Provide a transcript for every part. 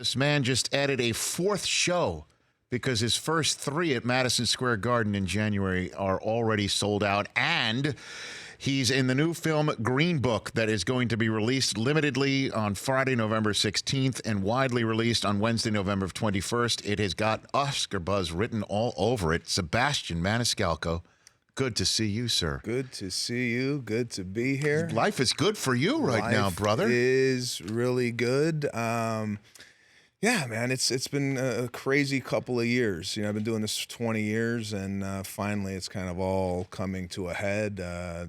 This man just added a fourth show because his first three at Madison Square Garden in January are already sold out. And he's in the new film Green Book that is going to be released limitedly on Friday, November 16th and widely released on Wednesday, November 21st. It has got Oscar buzz written all over it. Sebastian Maniscalco, good to see you, sir. Good to see you. Good to be here. Life is good for you right now, brother. Life is really good. Yeah, man, it's been a crazy couple of years. You know, I've been doing this for 20 years, and finally it's kind of all coming to a head.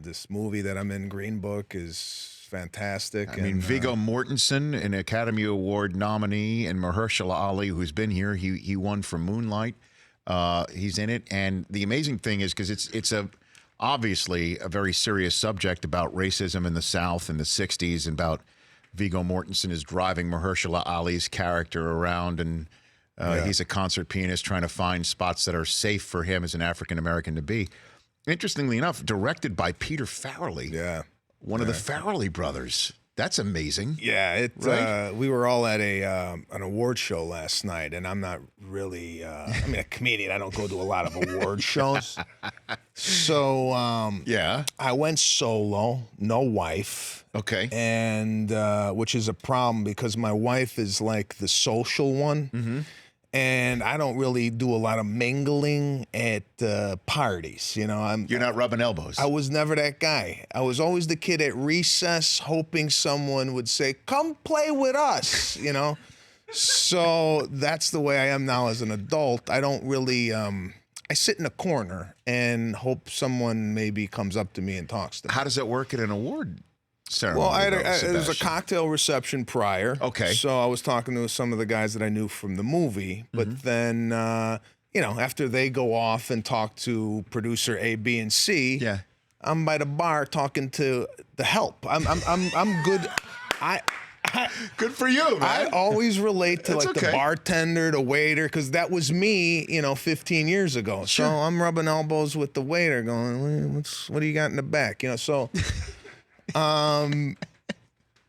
This movie that I'm in, Green Book, is fantastic. I mean, Viggo Mortensen, an Academy Award nominee, and Mahershala Ali, who's been here, he won for Moonlight. He's in it, and the amazing thing is because it's obviously a very serious subject about racism in the South in the 60s, and about Viggo Mortensen is driving Mahershala Ali's character around, and he's a concert pianist trying to find spots that are safe for him as an African-American to be. Interestingly enough, directed by Peter Farrelly, one of the Farrelly brothers. That's amazing. Yeah, right? We were all at an award show last night, and I'm not really, I mean, a comedian. I don't go to a lot of award shows. So, I went solo, no wife. Okay. And, which is a problem because my wife is like the social one. Mm-hmm. And I don't really do a lot of mingling at parties, you know. You're not rubbing elbows. I was never that guy. I was always the kid at recess hoping someone would say, "Come play with us," you know. So that's the way I am now as an adult. I don't really, I sit in a corner and hope someone maybe comes up to me and talks to me. How does that work at an award ceremony? Well, it was a cocktail reception prior. Okay. So I was talking to some of the guys that I knew from the movie, but then, you know, after they go off and talk to producer A, B, and C, I'm by the bar talking to the help. I'm good. Good for you, man. I always relate to the bartender, the waiter, because that was me, you know, 15 years ago. Sure. So I'm rubbing elbows with the waiter going, what do you got in the back? You know, so... and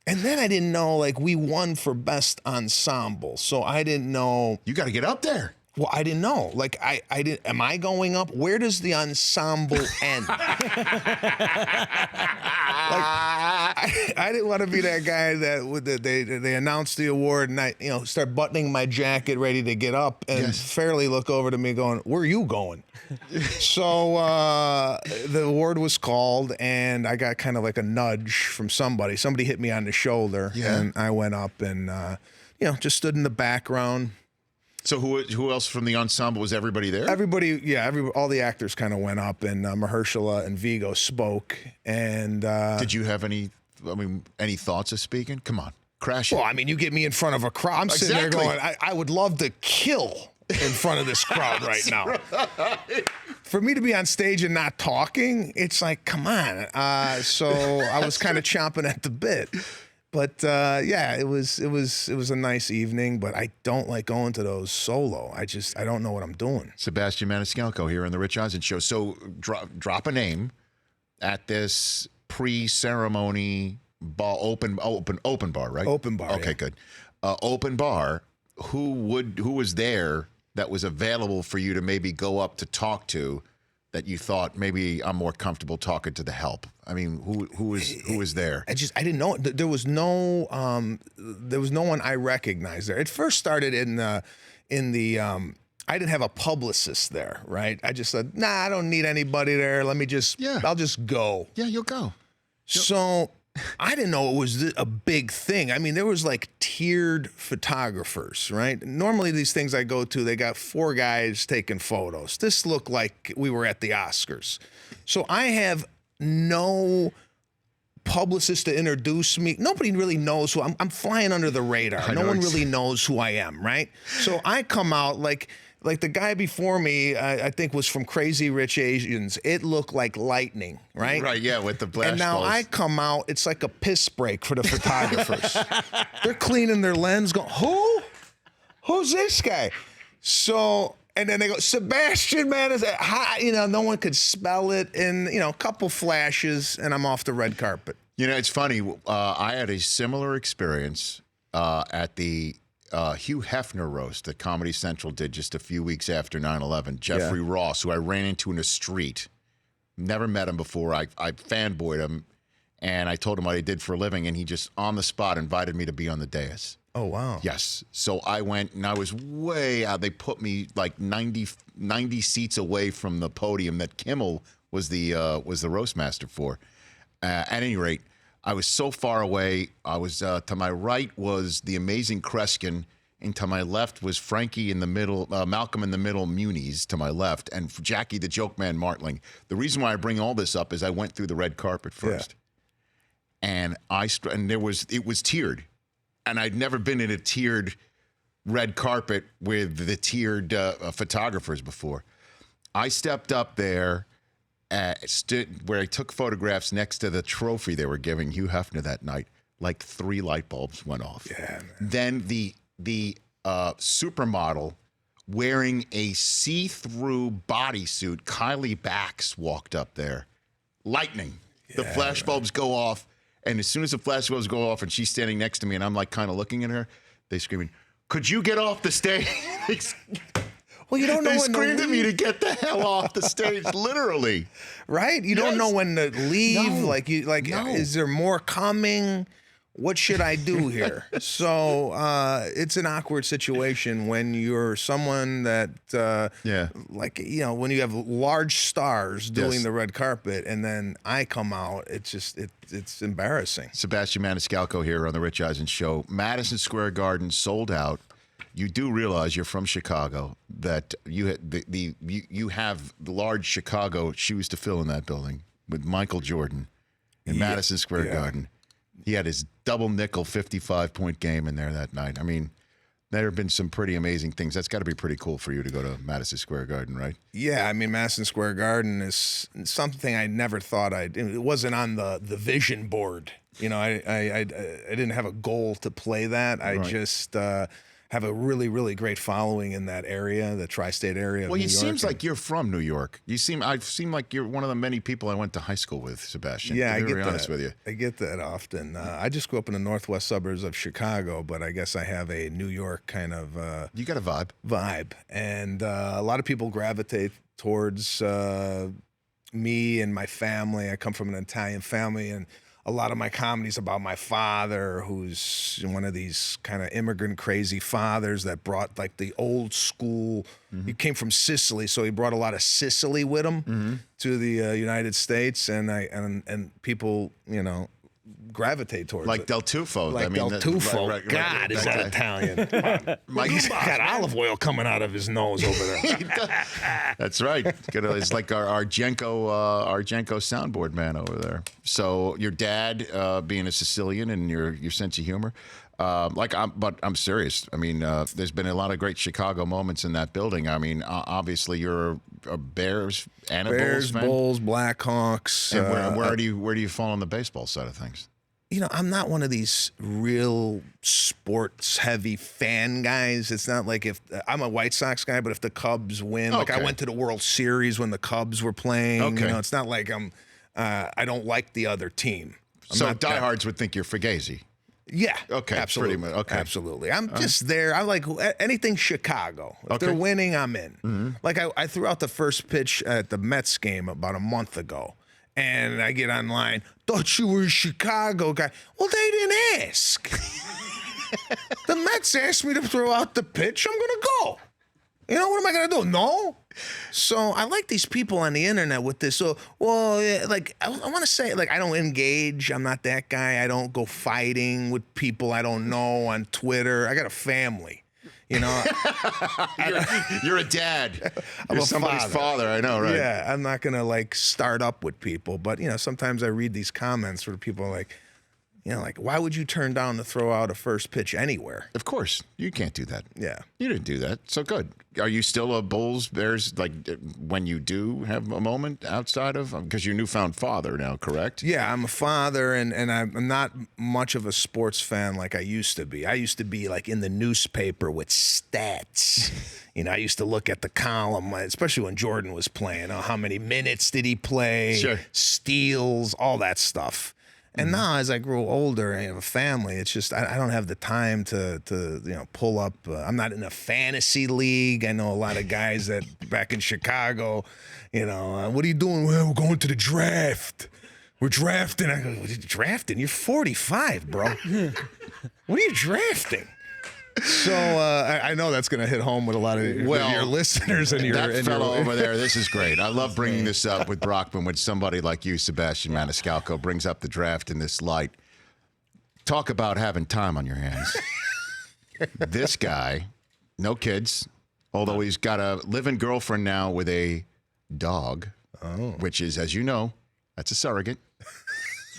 then I didn't know, like, we won for best ensemble, so I didn't know. You got to get up there. Well, I didn't know. Like, I didn't. Am I going up? Where does the ensemble end? I didn't want to be that guy that they announced the award and I, you know, start buttoning my jacket ready to get up and fairly look over to me going, "Where are you going?" So the award was called, and I got kind of like a nudge from somebody. Somebody hit me on the shoulder, and I went up and you know, just stood in the background. So who else from the ensemble? Was everybody there? Everybody, all the actors kind of went up, and Mahershala and Viggo spoke. And did you have any thoughts of speaking? Come on, crash it. Well, I mean, you get me in front of a crowd. I'm sitting there going, I would love to kill in front of this crowd right now. Right. For me to be on stage and not talking, it's like, come on. So I was kind of chomping at the bit. But yeah, it was a nice evening, but I don't like going to those solo. I don't know what I'm doing. Sebastian Maniscalco here on the Rich Eisen Show. So drop a name at this pre-ceremony bar, open bar, right? Open bar. Okay, good. Open bar. Who was there that was available for you to maybe go up to talk to? That you thought maybe I'm more comfortable talking to the help? I mean, who was there? I didn't know. There was no one I recognized there. It first started in the I didn't have a publicist there, right? I just said, nah, I don't need anybody there. Let me just I'll just go. Yeah, you'll go. So I didn't know it was a big thing. I mean, there was like tiered photographers, right? Normally these things I go to, they got 4 guys taking photos. This looked like we were at the Oscars. So I have no publicist to introduce me. Nobody really knows who I'm flying under the radar. No one really knows who I am, right? So I come out like the guy before me, I think was from Crazy Rich Asians. It looked like lightning, right? Right, yeah, with the blast And now balls. I come out, it's like a piss break for the photographers. They're cleaning their lens, going, who? Who's this guy? So, and then they go, Sebastian, man, you know, no one could spell it. And, you know, a couple flashes, and I'm off the red carpet. You know, it's funny. I had a similar experience at the Hugh Hefner roast that Comedy Central did just a few weeks after 9/11. Jeffrey Ross, who I ran into in a street, never met him before. I fanboyed him, and I told him what I did for a living, and he just on the spot invited me to be on the dais. Oh, wow. Yes. So I went, and I was way out. They put me like 90 seats away from the podium that Kimmel was the roast master for. At any rate, I was so far away. I was to my right was the amazing Kreskin, and to my left was Frankie in the middle, Malcolm in the middle, Muniz to my left, and Jackie the Joke Man Martling. The reason why I bring all this up is I went through the red carpet first, and it was tiered. And I'd never been in a tiered red carpet with the tiered photographers before. I stepped up there, stood where I took photographs next to the trophy they were giving Hugh Hefner that night. Like 3 light bulbs went off. Yeah, man. Then the supermodel wearing a see-through bodysuit, Kylie Bax, walked up there. Lightning. The flashbulbs go off. And as soon as the flashbulbs go off and she's standing next to me and I'm like kind of looking at her, they screaming, "Could you get off the stage?" Well, you don't know they when screamed to at me leave. to get the hell off the stage, literally. Right? You don't know when to leave. No. Is there more coming? What should I do here? So it's an awkward situation when you're someone that, when you have large stars doing the red carpet, and then I come out. It's embarrassing. Sebastian Maniscalco here on the Rich Eisen Show. Madison Square Garden sold out. You do realize you're from Chicago, that you have the large Chicago shoes to fill in that building with Michael Jordan in Madison Square Garden. He had his double nickel 55-point game in there that night. I mean, there have been some pretty amazing things. That's got to be pretty cool for you to go to Madison Square Garden, right? Yeah, I mean, Madison Square Garden is something I never thought it wasn't on the vision board. You know, I didn't have a goal to play that. I just have a really, really great following in that area, the tri-state area. Well, New it York. seems like you're from New York. I've seen like you're one of the many people I went to high school with, Sebastian. Yeah, to I be get very that. honest with you. I get that often. I just grew up in the northwest suburbs of Chicago, but I guess I have a New York kind of You got a vibe. and a lot of people gravitate towards me and my family. I come from an Italian family, and a lot of my comedy's about my father, who's one of these kind of immigrant crazy fathers that brought like the old school. He came from Sicily, so he brought a lot of Sicily with him to the United States, and people, gravitate towards Like it. Del Tufo. Like I mean, Del Tufo. right, Is that Italian? He's got olive oil coming out of his nose over there. That's right. It's like our Genko soundboard man over there. So your dad, being a Sicilian, and your sense of humor, but I'm serious. I mean, there's been a lot of great Chicago moments in that building. I mean, obviously you're a Bears and a Bulls fan. Bulls, Blackhawks. And where do you fall on the baseball side of things? I'm not one of these real sports heavy fan guys. It's not like if I'm a White Sox guy, but if the Cubs win, like I went to the World Series when the Cubs were playing. Okay. It's not like I don't like the other team. So diehards would think you're Fugazi. Yeah. Okay. Absolutely. Pretty much. Okay. Absolutely. I'm just there. I like anything Chicago. If they're winning, I'm in. Like I threw out the first pitch at the Mets game about a month ago. And I get online, thought you were a Chicago guy. Well, they didn't ask. The Mets asked me to throw out the pitch. I'm going to go. What am I going to do? No? So I like these people on the internet with this. So, I want to say, I don't engage. I'm not that guy. I don't go fighting with people I don't know on Twitter. I got a family. You're a dad. I'm You're a somebody's father. I know, right? Yeah, I'm not gonna start up with people, but sometimes I read these comments where people are like, why would you turn down to throw out a first pitch anywhere? Of course, you can't do that. Yeah, you didn't do that. So good. Are you still a Bulls Bears? Like when you do have a moment outside of because you're newfound father now, correct? Yeah, I'm a father, and I'm not much of a sports fan like I used to be. I used to be in the newspaper with stats. I used to look at the column, especially when Jordan was playing. How many minutes did he play? Sure. Steals, all that stuff. And now as I grow older and I have a family, it's just I don't have the time to pull up. I'm not in a fantasy league. I know a lot of guys that back in Chicago, what are you doing? Well, we're going to the draft. We're drafting. I go, what are you drafting? You're 45, bro. What are you drafting? So I know that's going to hit home with a lot of your listeners and that fellow over there. This is great. I love bringing this up with Brockman when somebody like you, Sebastian Maniscalco, brings up the draft in this light. Talk about having time on your hands. This guy, no kids, although he's got a live-in girlfriend now with a dog, which is, as you know, that's a surrogate.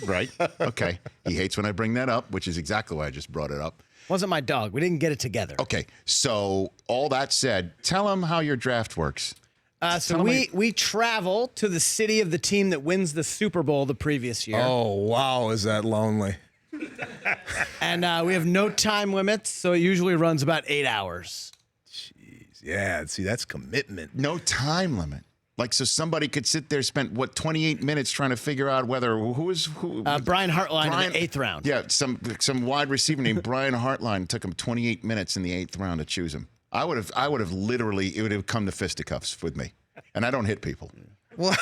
Right? Okay. He hates when I bring that up, which is exactly why I just brought it up. Wasn't my dog. We didn't get it together. Okay, so all that said, tell him how your draft works. So we travel to the city of the team that wins the Super Bowl the previous year. Oh, wow, is that lonely? And we have no time limits, so it usually runs about 8 hours. Jeez, yeah, see, that's commitment. No time limit. Like, so somebody could sit there, spend, 28 minutes trying to figure out whether who. Brian Hartline in the 8th round. Yeah, some wide receiver named Brian Hartline took him 28 minutes in the 8th round to choose him. I would have literally, it would have come to fisticuffs with me. And I don't hit people. Well,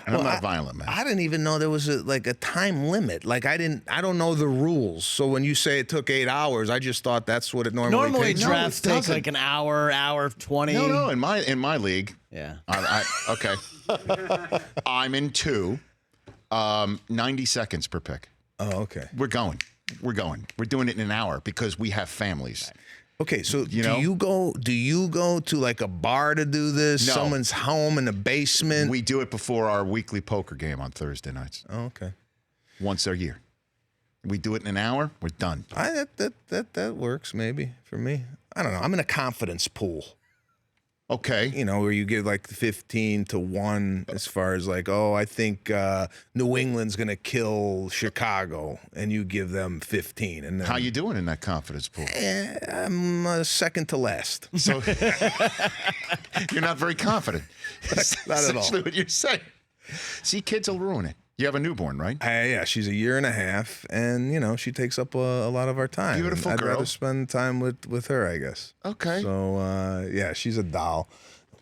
and I'm not violent, man. I didn't even know there was a time limit. Like I don't know the rules. So when you say it took 8 hours, I just thought that's what it normally takes. Drafts take like an hour 20. No, in my league. Yeah. Okay. I'm in 2. 90 seconds per pick. Oh, okay. We're going. We're doing it in an hour because we have families. Right. Okay, so do you go to like a bar to do this? No. Someone's home in the basement? We do it before our weekly poker game on Thursday nights. Oh, okay. Once a year. We do it in an hour, we're done. That works maybe for me. I don't know. I'm in a confidence pool. Okay. Where you give like 15-1 as far as like, I think New England's going to kill Chicago, and you give them 15. And then, how you doing in that confidence pool? I'm second to last. So you're not very confident. Not at all. Essentially what you're saying. See, kids will ruin it. You have a newborn, right? Yeah, she's 1.5 years, and she takes up a lot of our time. Beautiful I'd girl. rather spend time with her, I guess. Okay. So yeah, she's a doll.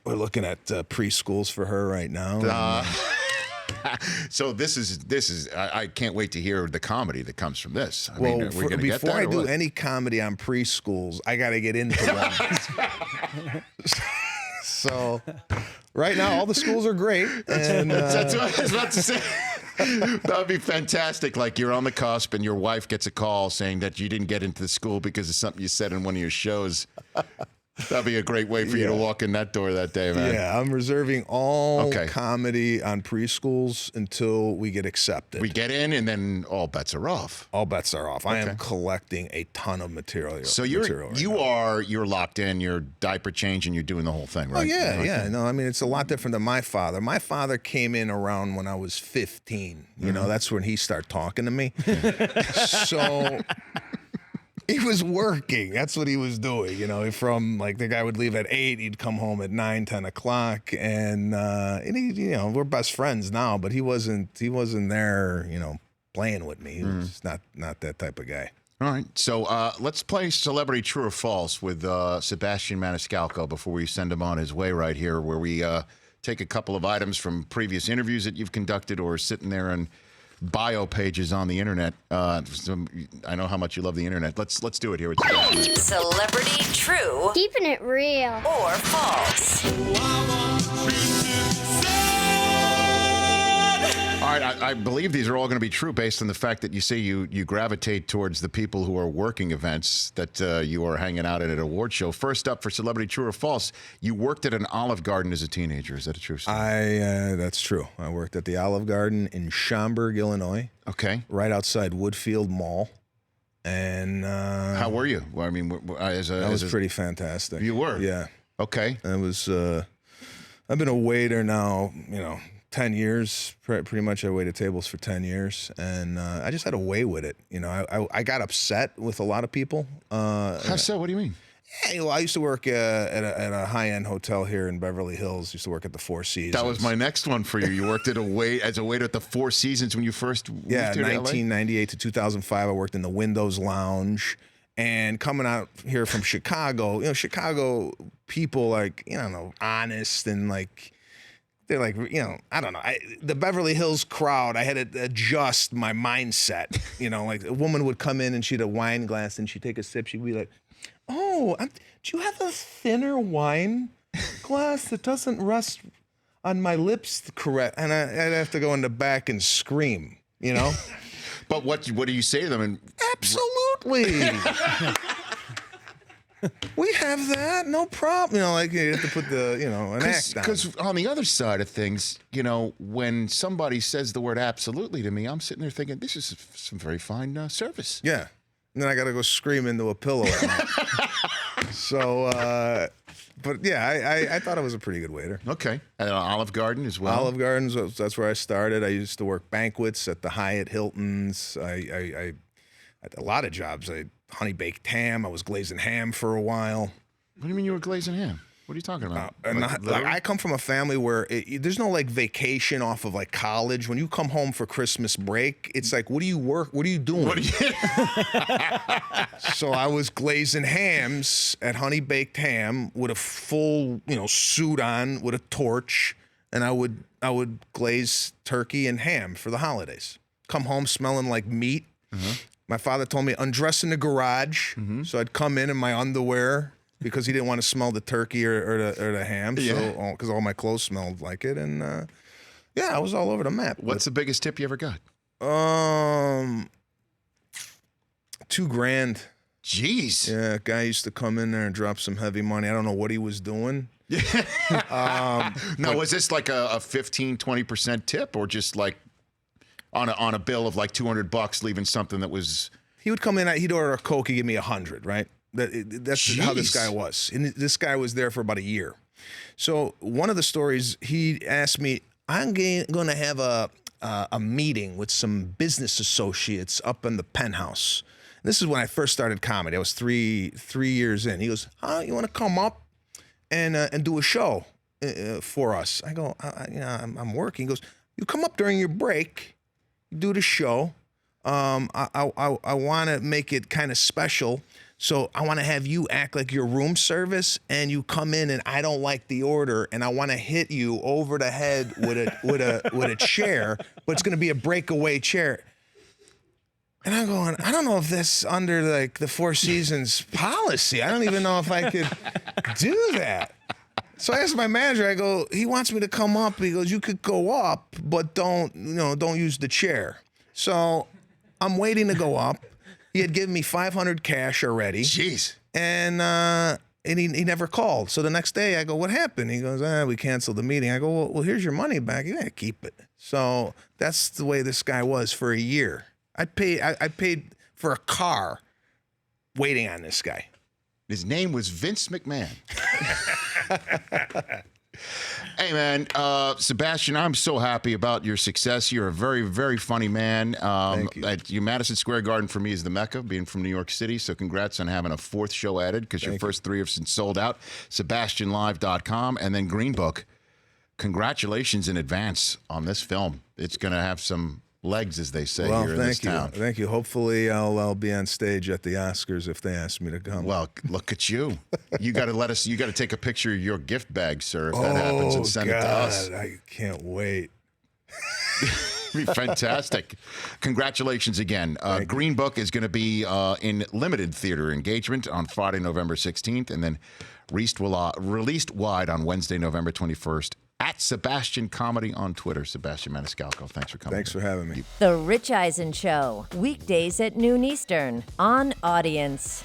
We're looking at preschools for her right now. So this is. I can't wait to hear the comedy that comes from this. Before I do any comedy on preschools, I got to get into one. So right now, all the schools are great. And that's what I was about to say. That would be fantastic. Like you're on the cusp and your wife gets a call saying that you didn't get into the school because of something you said in one of your shows. That'd be a great way for you to walk in that door that day, man. Yeah, I'm reserving all comedy on preschools until we get accepted. We get in and then all bets are off. All bets are off. I am collecting a ton of material. So you're locked in, you're diaper change and you're doing the whole thing, right? Oh, yeah. No, I mean, it's a lot different than my father. My father came in around when I was 15. That's when he started talking to me. So he was working. That's what he was doing. From like the guy would leave at 8, he'd come home at 9, 10 o'clock, and he, we're best friends now. But he wasn't there, playing with me. He was just not that type of guy. All right, so let's play Celebrity True or False with Sebastian Maniscalco before we send him on his way right here, where we take a couple of items from previous interviews that you've conducted or sitting there and bio pages on the internet. I know how much you love the internet. Let's do it here with Sebastian. Celebrity True. Keeping it real. Or false. All right, I believe these are all going to be true based on the fact that you say you gravitate towards the people who are working events that you are hanging out at an award show. First up for Celebrity True or False, you worked at an Olive Garden as a teenager. Is that a true story? That's true. I worked at the Olive Garden in Schaumburg, Illinois. Okay. Right outside Woodfield Mall. And how were you? Well, I mean, that was pretty fantastic. You were? Yeah. Okay. I was. I've been a waiter now. 10 years, pretty much. I waited tables for 10 years, and I just had a way with it. I got upset with a lot of people. How so? What do you mean? Hey, well, I used to work at a high-end hotel here in Beverly Hills. Used to work at the Four Seasons. That was my next one for you. You worked as a waiter at the Four Seasons when you first moved here to LA? 1998 to 2005. I worked in the Windows Lounge. And coming out here from Chicago, Chicago people honest and they're I don't know. The Beverly Hills crowd, I had to adjust my mindset. Like a woman would come in and she'd have a wine glass and she'd take a sip. She'd be like, "Oh, do you have a thinner wine glass that doesn't rest on my lips correct?" And I'd have to go in the back and scream, But what do you say to them? And absolutely. We have that, no problem. You have to put an act on. Because on the other side of things, when somebody says the word absolutely to me, I'm sitting there thinking, this is some very fine service. Yeah. And then I got to go scream into a pillow at night. So, but yeah, I thought I was a pretty good waiter. Okay. At Olive Garden as well? Olive Gardens, that's where I started. I used to work banquets at the Hyatt Hiltons. I had a lot of jobs. I honey baked ham. I was glazing ham for a while. What do you mean you were glazing ham? What are you talking about? I come from a family where there's no vacation off of college. When you come home for Christmas break, it's like, what do you doing? So I was glazing hams at Honey Baked Ham with a full, suit on with a torch, and I would glaze turkey and ham for the holidays. Come home smelling like meat. Mm-hmm. My father told me undress in the garage, so I'd come in my underwear because he didn't want to smell the turkey or the ham, because all my clothes smelled like it, and I was all over the map. What's the biggest tip you ever got? $2,000. Jeez. Yeah, a guy used to come in there and drop some heavy money. I don't know what he was doing. Was this like a 15, 20% tip, or just like on a bill of like $200, leaving something that was? He would come in, he'd order a Coke, he'd give me $100, right? That's how this guy was. And this guy was there for about a year. So one of the stories, he asked me, I'm going to have a meeting with some business associates up in the penthouse. This is when I first started comedy. I was three years in. He goes, you want to come up and do a show for us? I go, I'm working. He goes, you come up during your break, do the show. I want to make it kind of special. So I want to have you act like your room service, and you come in and I don't like the order, and I want to hit you over the head with a chair, but it's going to be a breakaway chair. And I'm going, I don't know if that's under the Four Seasons policy. I don't even know if I could do that. So I asked my manager, I go, he wants me to come up. He goes, you could go up, but don't use the chair. So I'm waiting to go up. He had given me $500 cash already. Jeez. And he never called. So the next day I go, what happened? He goes, we canceled the meeting. I go, well, here's your money back. You gotta keep it. So that's the way this guy was for a year. I paid for a car waiting on this guy. His name was Vince McMahon. Hey, man, Sebastian, I'm so happy about your success. You're a very, very funny man. Thank you. Madison Square Garden for me is the Mecca, being from New York City. So congrats on having a fourth show added, because your first three have since sold out. SebastianLive.com, and then Green Book. Congratulations in advance on this film. It's going to have some legs, as they say, here in this town. Thank you. Hopefully, I'll be on stage at the Oscars if they ask me to come. Well, look at you. You got to let us. You got to take a picture of your gift bag, sir, if that happens, and send it to us. I can't wait. Be fantastic. Congratulations again. Green Book is going to be in limited theater engagement on Friday, November 16th, and then released wide on Wednesday, November 21st. At Sebastian Comedy on Twitter. Sebastian Maniscalco, thanks for coming. Thanks for having me. The Rich Eisen Show, weekdays at noon Eastern on Audience.